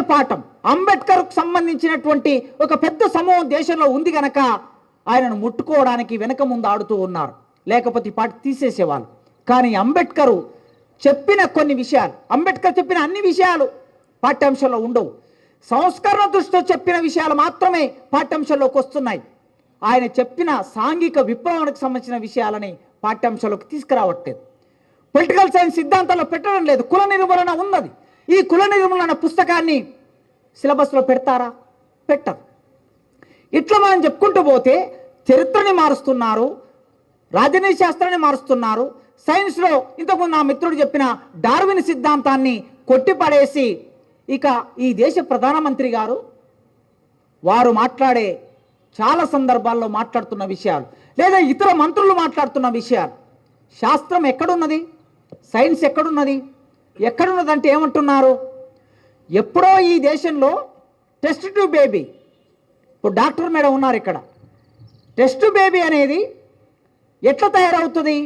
గుణపాఠం. అంబేద్కర్కు సంబంధించినటువంటి ఒక పెద్ద సమూహం దేశంలో ఉంది గనక ఆయనను ముట్టుకోవడానికి వెనక ముందు ఆడుతూ ఉన్నారు, లేకపోతే పాటి తీసేసేవాళ్ళు. కానీ అంబేద్కర్ చెప్పిన కొన్ని విషయాలు, అంబేద్కర్ చెప్పిన అన్ని విషయాలు పాఠ్యాంశంలో ఉండవు. సంస్కరణ దృష్టితో చెప్పిన విషయాలు మాత్రమే పాఠ్యాంశంలోకి వస్తున్నాయి. ఆయన చెప్పిన సాంఘిక విప్లవానికి సంబంధించిన విషయాలని పాఠ్యాంశంలోకి తీసుకురావట్లేదు. పొలిటికల్ సైన్స్ సిద్ధాంతాల్లో పెట్టడం లేదు. కుల నిర్మూలన ఉన్నది. ఈ కుల నిర్మూలన పుస్తకాన్ని సిలబస్లో పెడతారా? పెట్టరు. ఇట్లా మనం చెప్పుకుంటూ పోతే చరిత్రని మారుస్తున్నారు, రాజనీతి శాస్త్రాన్ని మారుస్తున్నారు. సైన్స్లో ఇంతకుముందు నా మిత్రుడు చెప్పిన డార్విన్ సిద్ధాంతాన్ని కొట్టిపడేసి ఇక ఈ దేశ ప్రధానమంత్రి గారు వారు మాట్లాడే చాలా సందర్భాల్లో మాట్లాడుతున్న విషయాలు, లేదా ఇతర మంత్రులు మాట్లాడుతున్న విషయాలు, శాస్త్రం ఎక్కడున్నది? సైన్స్ ఎక్కడున్నది? ఎక్కడున్నదంటే ఏమంటున్నారు? ఎప్పుడో ఈ దేశంలో టెస్ట్ ట్యూబ్ బేబీ, ఇప్పుడు డాక్టర్ మేడం ఉన్నారు ఇక్కడ, టెస్ట్ బేబీ అనేది ఎట్లా తయారవుతుంది,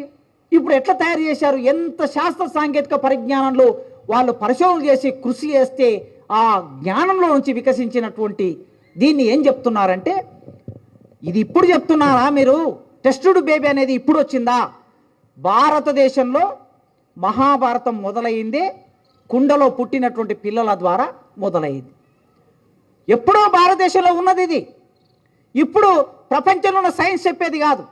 ఇప్పుడు ఎట్లా తయారు చేశారు, ఎంత శాస్త్ర సాంకేతిక పరిజ్ఞానంలో వాళ్ళు పరిశోధనలు చేసి కృషి చేస్తే ఆ జ్ఞానంలో నుంచి వికసించినటువంటి దీన్ని ఏం చెప్తున్నారంటే, ఇది ఇప్పుడు చెప్తున్నారా మీరు? టెస్ట్ ట్యూబ్ బేబీ అనేది ఇప్పుడు వచ్చిందా? భారతదేశంలో మహాభారతం మొదలైందే కుండలో పుట్టినటువంటి పిల్లల ద్వారా మొదలైంది. ఎప్పుడో భారతదేశంలో ఉన్నది ఇది, ఇప్పుడు ప్రపంచంలో ఉన్న సైన్స్ చెప్పేది కాదు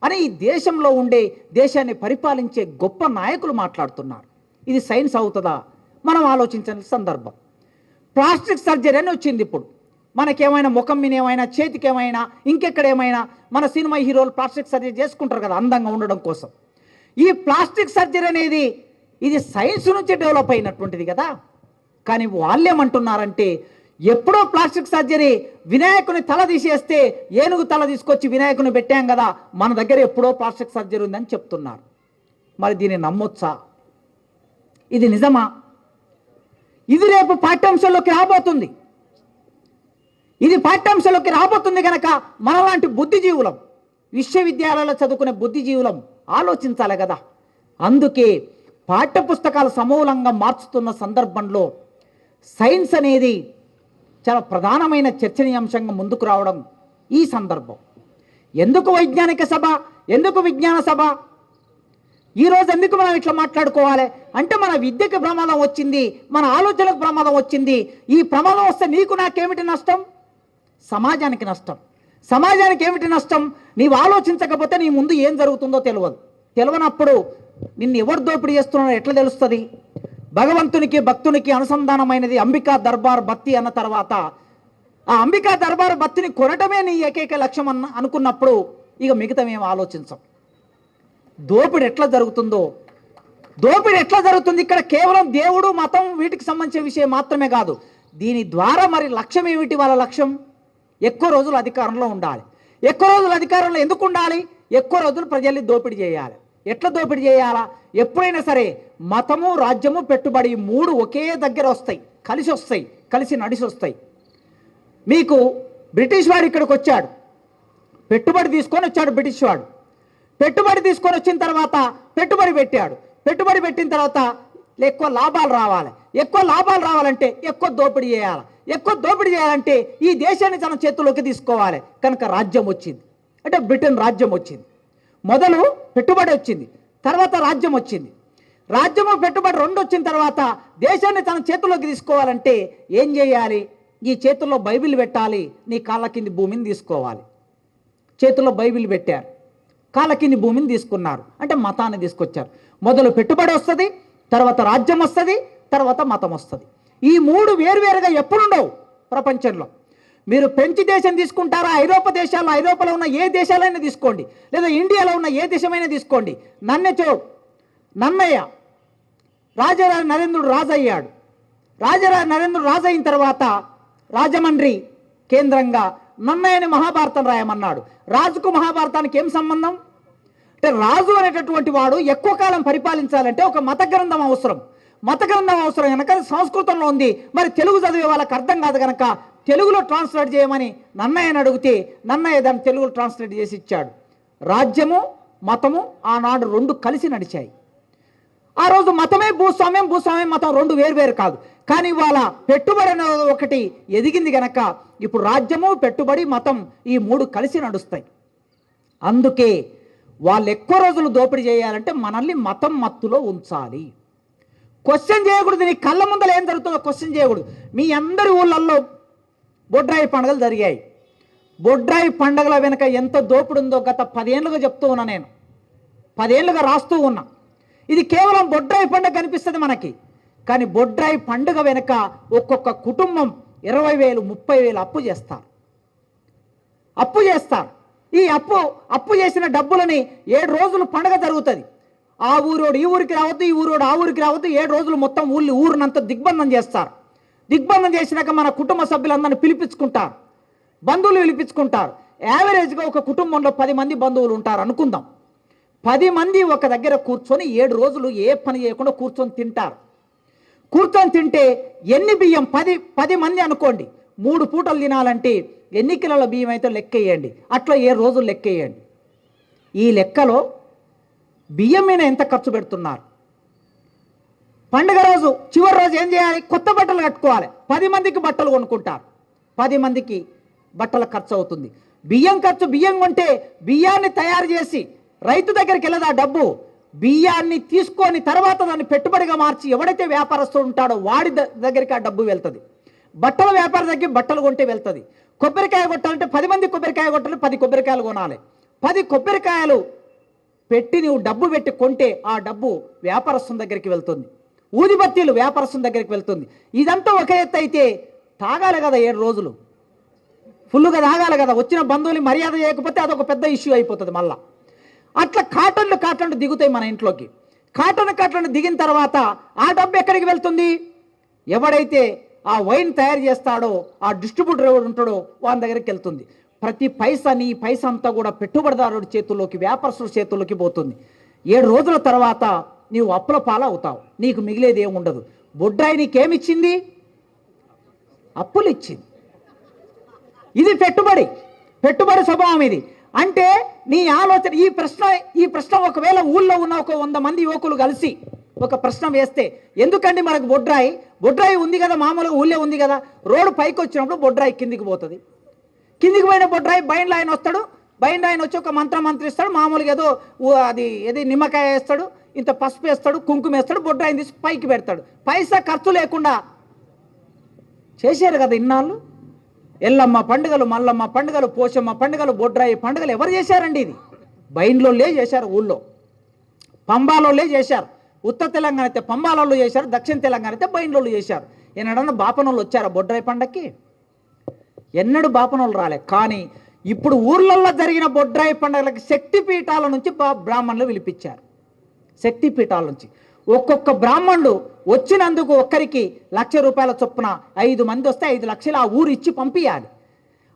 అని ఈ దేశంలో ఉండే దేశాన్ని పరిపాలించే గొప్ప నాయకులు మాట్లాడుతున్నారు. ఇది సైన్స్ అవుతుందా? మనం ఆలోచించిన సందర్భం. ప్లాస్టిక్ సర్జరీ అని వచ్చింది. ఇప్పుడు మనకేమైనా ముఖం మీద ఏమైనా, చేతికి ఏమైనా, ఇంకెక్కడేమైనా మన సినిమా హీరోలు ప్లాస్టిక్ సర్జరీ చేసుకుంటారు కదా అందంగా ఉండడం కోసం. ఈ ప్లాస్టిక్ సర్జరీ అనేది ఇది సైన్స్ నుంచి డెవలప్ అయినటువంటిది కదా. కానీ వాళ్ళేమంటున్నారంటే, ఎప్పుడో ప్లాస్టిక్ సర్జరీ వినాయకుని తల తీసేస్తే ఏనుగు తల తీసుకొచ్చి వినాయకుని పెట్టాం కదా, మన దగ్గర ఎప్పుడో ప్లాస్టిక్ సర్జరీ ఉందని చెప్తున్నారు. మరి దీన్ని నమ్మొచ్చా? ఇది నిజమా? ఇది రేపు పాఠ్యాంశంలోకి రాబోతుంది. ఇది పాఠ్యాంశంలోకి రాబోతుంది కనుక మనలాంటి బుద్ధిజీవులం, విశ్వవిద్యాలయాల్లో చదువుకునే బుద్ధిజీవులం ఆలోచించాలి కదా. అందుకే పాఠ్యపుస్తకాలు సమూలంగా మార్చుతున్న సందర్భంలో సైన్స్ అనేది చాలా ప్రధానమైన చర్చనీయాంశంగా ముందుకు రావడం ఈ సందర్భం. ఎందుకు వైజ్ఞానిక సభ, ఎందుకు విజ్ఞాన సభ, ఈరోజు ఎందుకు మనం ఇట్లా మాట్లాడుకోవాలి అంటే, మన విద్యకు ప్రమాదం వచ్చింది, మన ఆలోచనకు ప్రమాదం వచ్చింది. ఈ ప్రమాదం వస్తే నీకు నాకేమిటి నష్టం? సమాజానికి నష్టం. సమాజానికి ఏమిటి నష్టం? నీవు ఆలోచించకపోతే నీ ముందు ఏం జరుగుతుందో తెలియదు. తెలియనప్పుడు నిన్ను ఎవరు దోపిడీ చేస్తున్నారో ఎట్లా తెలుస్తుంది? భగవంతునికి భక్తునికి అనుసంధానమైనది అంబికా దర్బార్ బత్తి అన్న తర్వాత ఆ అంబికా దర్బార్ బత్తిని కొనటమే నీ ఏకైక లక్ష్యం అనుకున్నప్పుడు ఇక మిగతా మేము ఆలోచించం. దోపిడీ ఎట్లా జరుగుతుందో, దోపిడీ ఎట్లా జరుగుతుంది ఇక్కడ కేవలం దేవుడు మతం వీటికి సంబంధించిన విషయం మాత్రమే కాదు. దీని ద్వారా మరి లక్ష్యం ఏమిటి? వాళ్ళ లక్ష్యం ఎక్కువ రోజులు అధికారంలో ఉండాలి. ఎక్కువ రోజులు అధికారంలో ఎందుకు ఉండాలి? ఎక్కువ రోజులు ప్రజల్ని దోపిడీ చేయాలి. ఎట్లా దోపిడీ చేయాలా? ఎప్పుడైనా సరే మతము, రాజ్యము, పెట్టుబడి మూడు ఒకే దగ్గర వస్తాయి, కలిసి వస్తాయి, కలిసి నడిచి వస్తాయి. మీకు బ్రిటిష్ వాడు ఇక్కడికి వచ్చాడు, పెట్టుబడి తీసుకొని వచ్చాడు. బ్రిటిష్ వాడు పెట్టుబడి తీసుకొని వచ్చిన తర్వాత పెట్టుబడి పెట్టాడు. పెట్టుబడి పెట్టిన తర్వాత ఎక్కువ లాభాలు రావాలి. ఎక్కువ లాభాలు రావాలంటే ఎక్కువ దోపిడీ చేయాలి. ఎక్కువ దోపిడీ చేయాలంటే ఈ దేశాన్ని తన చేతుల్లోకి తీసుకోవాలి. కనుక రాజ్యం వచ్చింది, అంటే బ్రిటన్ రాజ్యం వచ్చింది. మొదలు పెట్టుబడి వచ్చింది, తర్వాత రాజ్యం వచ్చింది. రాజ్యము పెట్టుబడి రెండు వచ్చిన తర్వాత దేశాన్ని తన చేతుల్లోకి తీసుకోవాలంటే ఏం చేయాలి? ఈ చేతుల్లో బైబిల్ పెట్టాలి, నీ కాళ్ళ కింది భూమిని తీసుకోవాలి. చేతుల్లో బైబిల్ పెట్టారు, కాళ్ళ కింది భూమిని తీసుకున్నారు, అంటే మతాన్ని తీసుకొచ్చారు. మొదలు పెట్టుబడి వస్తుంది, తర్వాత రాజ్యం వస్తుంది, తర్వాత మతం వస్తుంది. ఈ మూడు వేరువేరుగా ఎప్పుడుండవు ప్రపంచంలో. మీరు ఫ్రెంచ్ దేశం తీసుకుంటారా, ఐరోపా దేశాల్లో, ఐరోపాలో ఉన్న ఏ దేశాలైనా తీసుకోండి, లేదా ఇండియాలో ఉన్న ఏ దేశమైనా తీసుకోండి. నన్నయ్య రాజరాజ నరేంద్రుడు రాజు అయ్యాడు. రాజరాజ నరేంద్రుడు రాజు అయిన తర్వాత రాజమండ్రి కేంద్రంగా నన్నయ్యని మహాభారతం రాయమన్నాడు. రాజుకు మహాభారతానికి ఏం సంబంధం? అంటే రాజు అనేటటువంటి వాడు ఎక్కువ కాలం పరిపాలించాలంటే ఒక మత గ్రంథం అవసరం. మత గ్రంథం అవసరం కనుక సంస్కృతంలో ఉంది. మరి తెలుగు చదివే వాళ్ళకి అర్థం కాదు కనుక తెలుగులో ట్రాన్స్లేట్ చేయమని నన్నయ్యని అడిగితే నన్నయ్య దాన్ని తెలుగులో ట్రాన్స్లేట్ చేసి ఇచ్చాడు. రాజ్యము మతము ఆనాడు రెండు కలిసి నడిచాయి. ఆ రోజు మతమే భూస్వామ్యం, భూస్వామ్యం మతం రెండు వేరు వేరు కాదు. కానీ వాళ్ళ పెట్టుబడి అనేది ఒకటి ఎదిగింది గనక ఇప్పుడు రాజ్యము, పెట్టుబడి, మతం ఈ మూడు కలిసి నడుస్తాయి. అందుకే వాళ్ళు ఎక్కువ రోజులు దోపిడీ చేయాలంటే మనల్ని మతం మత్తులో ఉంచాలి. క్వశ్చన్ చేయకూడదు. నీ కళ్ళ ముందర ఏం జరుగుతుందో క్వశ్చన్ చేయకూడదు. మీ అందరి ఊళ్ళల్లో బొడ్రాయి పండుగలు జరిగాయి. బొడ్రాయి పండుగల వెనుక ఎంత దోపిడి ఉందో గత 10 ఏళ్ళుగా చెప్తూ ఉన్నా. నేను 10 ఏళ్ళుగా రాస్తూ ఉన్నా. ఇది కేవలం బొడ్రాయి పండుగ కనిపిస్తుంది మనకి, కానీ బొడ్రాయి పండుగ వెనుక ఒక్కొక్క కుటుంబం 20,000 30,000 అప్పు చేస్తారు. ఈ అప్పు చేసిన డబ్బులని 7 రోజులు పండుగ జరుగుతుంది. ఆ ఊరోడు ఈ ఊరికి రావద్దు, ఈ ఊరోడు ఆ ఊరికి రావద్దు. 7 రోజులు మొత్తం ఊరినంతా దిగ్బంధం చేస్తారు. దిగ్బంధం చేసినాక మన కుటుంబ సభ్యులందరినీ పిలిపించుకుంటారు, బంధువులు పిలిపించుకుంటారు. యావరేజ్గా ఒక కుటుంబంలో 10 మంది బంధువులు ఉంటారు అనుకుందాం. 10 మంది ఒక దగ్గర కూర్చొని 7 రోజులు ఏ పని చేయకుండా కూర్చొని తింటారు. కూర్చొని తింటే ఎన్ని బియ్యం, 10 మంది అనుకోండి, 3 పూటలు తినాలంటే ఎన్ని కిలోల బియ్యం అయితే లెక్కేయండి. అట్లా 7 రోజులు లెక్కేయండి. ఈ లెక్కలో బియ్యం మీద ఎంత ఖర్చు పెడుతున్నారు? పండుగ రోజు చివరి రోజు ఏం చేయాలి? కొత్త బట్టలు కట్టుకోవాలి. 10 మందికి బట్టలు కొనుక్కుంటారు. 10 మందికి బట్టల ఖర్చు అవుతుంది. బియ్యం ఖర్చు, బియ్యం కొంటే బియ్యాన్ని తయారు చేసి రైతు దగ్గరికి వెళ్ళదు. ఆ డబ్బు బియ్యాన్ని తీసుకొని తర్వాత దాన్ని పెట్టుబడిగా మార్చి ఎవడైతే వ్యాపారస్తుడు ఉంటాడో వాడి దగ్గరికి ఆ డబ్బు వెళ్తుంది. బట్టల వ్యాపారం దగ్గర బట్టలు కొంటే వెళ్తుంది. కొబ్బరికాయ కొట్టాలంటే 10 మంది కొబ్బరికాయ కొట్టాలి, 10 కొబ్బరికాయలు కొనాలి. 10 కొబ్బరికాయలు పెట్టి నువ్వు డబ్బు పెట్టి కొంటే ఆ డబ్బు వ్యాపారస్తుని దగ్గరికి వెళ్తుంది. ఊదిబత్తీలు వ్యాపారస్తుని దగ్గరికి వెళ్తుంది. ఇదంతా ఒక ఎత్తు అయితే తాగాలి కదా 7 రోజులు ఫుల్గా తాగాలి కదా. వచ్చిన బంధువులు మర్యాద చేయకపోతే అదొక పెద్ద ఇష్యూ అయిపోతుంది. మళ్ళా అట్లా కాటన్లు దిగుతాయి మన ఇంట్లోకి. కాటన్లు దిగిన తర్వాత ఆ డబ్బు ఎక్కడికి వెళ్తుంది? ఎవడైతే ఆ వైన్ తయారు చేస్తాడో, ఆ డిస్ట్రిబ్యూటర్ ఎవడు ఉంటాడో వాని దగ్గరికి వెళ్తుంది. ప్రతి పైసా, నీ పైసా అంతా కూడా పెట్టుబడిదారుడి చేతుల్లోకి, వ్యాపారస్తుడి చేతుల్లోకి పోతుంది. 7 రోజుల తర్వాత నీవు అప్పుల పాల అవుతావు. నీకు మిగిలేది ఏముండదు. బొడ్రాయి నీకేమిచ్చింది? అప్పులు ఇచ్చింది. ఇది పెట్టుబడి స్వభావం ఇది. అంటే నీ ఆలోచన ఈ ప్రశ్న ఒకవేళ ఊళ్ళో ఉన్న ఒక 100 మంది యువకులు కలిసి ఒక ప్రశ్న వేస్తే, ఎందుకండి మనకు బొడ్రాయి ఉంది కదా, మామూలుగా ఊళ్ళో ఉంది కదా, రోడ్డు పైకి వచ్చినప్పుడు బొడ్రాయి కిందికి పోతుంది. కిందికి పోయిన బొడ్రాయి బైండ్లో ఆయన వస్తాడు. బైండ్లో ఆయన వచ్చి ఒక మంత్రిస్తాడు. మామూలుగా ఏది నిమ్మకాయ వేస్తాడు, ఇంత పసుపు వేస్తాడు, కుంకుమ వేస్తాడు, బొడ్రాయిని తీసి పైకి పెడతాడు. పైసా ఖర్చు లేకుండా చేశారు కదా ఇన్నాళ్ళు. ఎల్లమ్మ పండుగలు, మల్లమ్మ పండుగలు, పోషమ్మ పండుగలు, బొడ్రాయి పండుగలు ఎవరు చేశారండి? ఇది బైండ్లోళ్ళే చేశారు. ఊళ్ళో పంబాలోళ్ళే చేశారు. ఉత్తర తెలంగాణ అయితే పంబాలలో చేశారు, దక్షిణ తెలంగాణ అయితే బైండ్లోళ్ళు చేశారు. ఎన్నడన్నా బాపనోళ్ళు వచ్చారా బొడ్రాయి పండగకి? ఎన్నడూ బాపనోళ్ళు రాలే. కానీ ఇప్పుడు ఊర్లలో జరిగిన బొడ్రాయి పండుగలకి శక్తిపీఠాల నుంచి బ్రాహ్మణులు పిలిపించారు. శక్తిపీఠాల నుంచి ఒక్కొక్క బ్రాహ్మణుడు వచ్చినందుకు ఒక్కరికి ₹1,00,000 చొప్పున 5 మంది వస్తే 5 లక్షలు ఆ ఊరు ఇచ్చి పంపించాలి.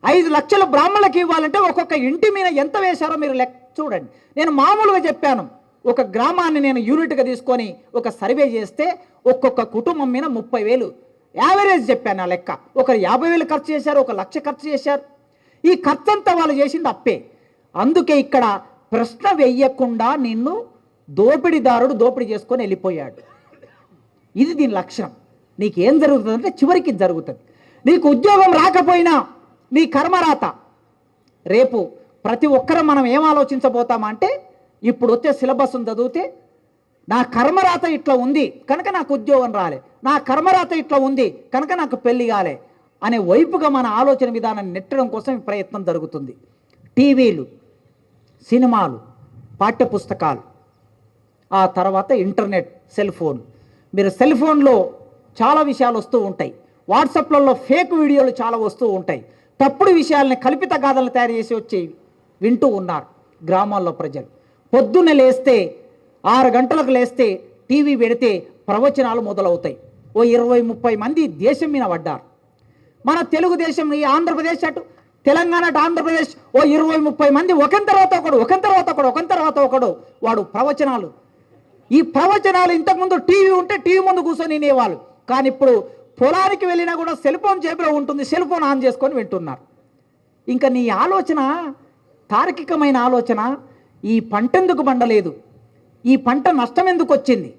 5 లక్షలు బ్రాహ్మణులకు ఇవ్వాలంటే ఒక్కొక్క ఇంటి మీద ఎంత వేశారో మీరు లెక్క చూడండి. నేను మామూలుగా చెప్పాను. ఒక గ్రామాన్ని నేను యూనిట్గా తీసుకొని ఒక సర్వే చేస్తే ఒక్కొక్క కుటుంబం మీద 30,000 యావరేజ్ చెప్పాను. ఆ లెక్క ఒకరు 50,000 ఖర్చు చేశారు, 1,00,000 ఖర్చు చేశారు. ఈ ఖర్చు అంతా వాళ్ళు చేసింది అప్పే. అందుకే ఇక్కడ ప్రశ్న వెయ్యకుండా నిన్ను దోపిడీదారుడు దోపిడీ చేసుకొని వెళ్ళిపోయాడు. ఇది దీని లక్షణం. నీకేం జరుగుతుందంటే చివరికి జరుగుతుంది. నీకు ఉద్యోగం రాకపోయినా నీ కర్మరాత. రేపు ప్రతి ఒక్కరం మనం ఏం ఆలోచించబోతామంటే, ఇప్పుడు వచ్చే సిలబస్ను చదివితే నా కర్మరాత ఇట్లా ఉంది కనుక నాకు ఉద్యోగం రాలే, నా కర్మరాత ఇట్లా ఉంది కనుక నాకు పెళ్లి కాలే అనే వైపుగా మన ఆలోచన విధానాన్ని నెట్టడం కోసం ప్రయత్నం జరుగుతుంది. టీవీలు, సినిమాలు, పాఠ్యపుస్తకాలు, ఆ తర్వాత ఇంటర్నెట్, సెల్ ఫోన్. మీరు సెల్ ఫోన్లో చాలా విషయాలు వస్తూ ఉంటాయి. వాట్సాప్లలో ఫేక్ వీడియోలు చాలా వస్తూ ఉంటాయి. తప్పుడు విషయాలని, కల్పిత గాథలను తయారు చేసి వచ్చి వింటూ ఉన్నారు గ్రామాల్లో ప్రజలు. పొద్దున్నే లేస్తే 6 గంటలకు లేస్తే టీవీ పెడితే ప్రవచనాలు మొదలవుతాయి. ఓ 20-30 మంది దేశం మీద పడ్డారు. మన తెలుగుదేశం, ఈ ఆంధ్రప్రదేశ్ అటు తెలంగాణ అటు ఆంధ్రప్రదేశ్ ఓ 20-30 మంది ఒకరి తర్వాత ఒకడు వాడు ప్రవచనాలు. ఈ ప్రవచనాలు ఇంతకుముందు టీవీ ఉంటే టీవీ ముందు కూర్చొని వినేవాళ్ళు. కానీ ఇప్పుడు పొలానికి వెళ్ళినా కూడా సెల్ ఫోన్ జేబులో ఉంటుంది, సెల్ ఫోన్ ఆన్ చేసుకొని వింటున్నారు. ఇంకా నీ ఆలోచన తార్కికమైన ఆలోచన, ఈ పంట ఎందుకు పండలేదు, ఈ పంట నష్టం ఎందుకు వచ్చింది,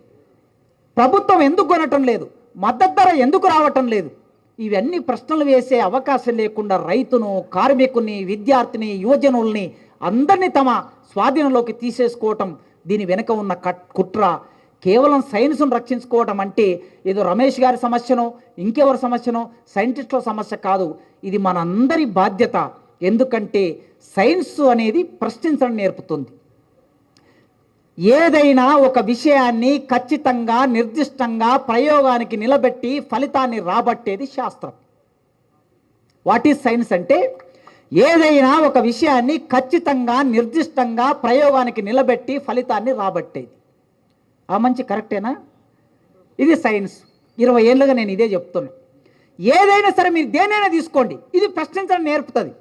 ప్రభుత్వం ఎందుకు కొనటం లేదు, మద్దతు ధర ఎందుకు రావటం లేదు? ఇవన్నీ ప్రశ్నలు వేసే అవకాశం లేకుండా రైతును, కార్మికుని, విద్యార్థిని, యువజనుల్ని అందరినీ తమ స్వాధీనంలోకి తీసేసుకోవటం దీని వెనుక ఉన్న కుట్ర. కేవలం సైన్స్ను రక్షించుకోవడం అంటే ఏదో రమేష్ గారి సమస్యనో ఇంకెవరి సమస్యనో సైంటిస్టుల సమస్య కాదు, ఇది మనందరి బాధ్యత. ఎందుకంటే సైన్స్ అనేది ప్రశ్నించడం నేర్పుతుంది. ఏదైనా ఒక విషయాన్ని ఖచ్చితంగా నిర్దిష్టంగా ప్రయోగానికి నిలబెట్టి ఫలితాన్ని రాబట్టేది శాస్త్రం. వాట్ ఈజ్ సైన్స్ అంటే ఏదైనా ఒక విషయాన్ని ఖచ్చితంగా నిర్దిష్టంగా ప్రయోగానికి నిలబెట్టి ఫలితాన్ని రాబట్టేది. ఆ మంచి కరెక్టేనా? ఇది సైన్స్. 20 ఏళ్ళుగా నేను ఇదే చెప్తున్నా. ఏదైనా సరే మీరు దేనైనా తీసుకోండి, ఇది ప్రశ్నించడం నేర్పుతుంది.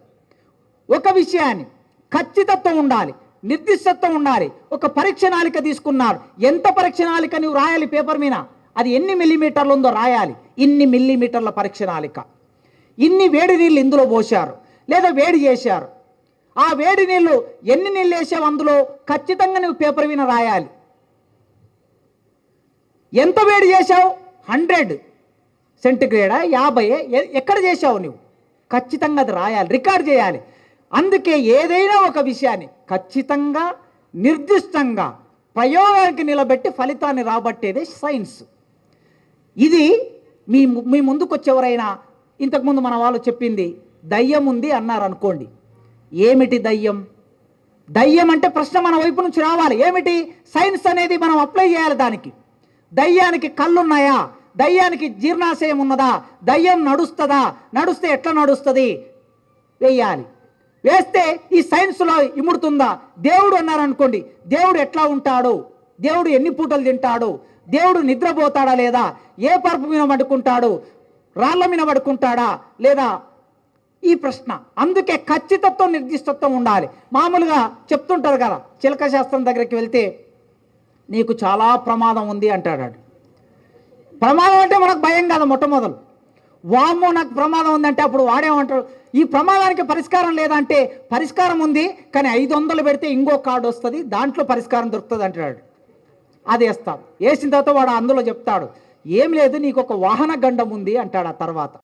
ఒక విషయాన్ని ఖచ్చితత్వం ఉండాలి, నిర్దిష్టత్వం ఉండాలి. ఒక పరీక్ష నాళిక తీసుకున్నారు, ఎంత పరీక్ష నాళిక నువ్వు రాయాలి పేపర్ మీద, అది ఎన్ని మిల్లీమీటర్లు ఉందో రాయాలి. ఇన్ని మిల్లీమీటర్ల పరీక్ష నాళిక, ఇన్ని వేడి నీళ్ళు ఇందులో పోశారు లేదా వేడి చేశారు, ఆ వేడి నీళ్ళు ఎన్ని నీళ్ళు వేసావు అందులో ఖచ్చితంగా నువ్వు పేపర్ మీద రాయాలి. ఎంత వేడి చేశావు, 100 సెంటిగ్రేడా 50 ఎక్కడ చేశావు నువ్వు, ఖచ్చితంగా అది రాయాలి, రికార్డ్ చేయాలి. అందుకే ఏదైనా ఒక విషయాన్ని ఖచ్చితంగా నిర్దిష్టంగా ప్రయోగానికి నిలబెట్టి ఫలితాన్ని రాబట్టేదే సైన్స్. ఇది మీ ముందుకు వచ్చేవరైనా ఇంతకుముందు మన వాళ్ళు చెప్పింది దయ్యం ఉంది అన్నారు అనుకోండి. ఏమిటి దయ్యం? దయ్యం అంటే ప్రశ్న మన వైపు నుంచి రావాలి. ఏమిటి? సైన్స్ అనేది మనం అప్లై చేయాలి దానికి. దయ్యానికి కళ్ళున్నాయా? దయ్యానికి జీర్ణాశయం ఉన్నదా? దయ్యం నడుస్తుందా? నడుస్తే ఎట్లా నడుస్తుంది? వేయాలి. వేస్తే ఈ సైన్స్లో ఇముడుతుందా? దేవుడు అన్నారనుకోండి, దేవుడు ఎట్లా ఉంటాడు? దేవుడు ఎన్ని పూటలు తింటాడు? దేవుడు నిద్రపోతాడా లేదా? ఏ పరుపు మీద పడుకుంటాడు? రాళ్ళ మీద పడుకుంటాడా లేదా? ఈ ప్రశ్న. అందుకే ఖచ్చితత్వం నిర్దిష్టత్వం ఉండాలి. మామూలుగా చెప్తుంటారు కదా, చిలక శాస్త్రం దగ్గరికి వెళ్తే నీకు చాలా ప్రమాదం ఉంది అంటాడు. ప్రమాదం అంటే మనకు భయం కాదు. మొట్టమొదలు వామ్మో నాకు ప్రమాదం ఉందంటే అప్పుడు వాడేమంటాడు, ఈ ప్రమాదానికి పరిష్కారం లేదంటే పరిష్కారం ఉంది కానీ 500 పెడితే ఇంకో కార్డు వస్తుంది, దాంట్లో పరిష్కారం దొరుకుతుంది అంటాడు. అది వేస్తాం. వేసిన తర్వాత వాడు అందులో చెప్తాడు, ఏం లేదు నీకు ఒక వాహన గండం ఉంది అంటాడు. ఆ తర్వాత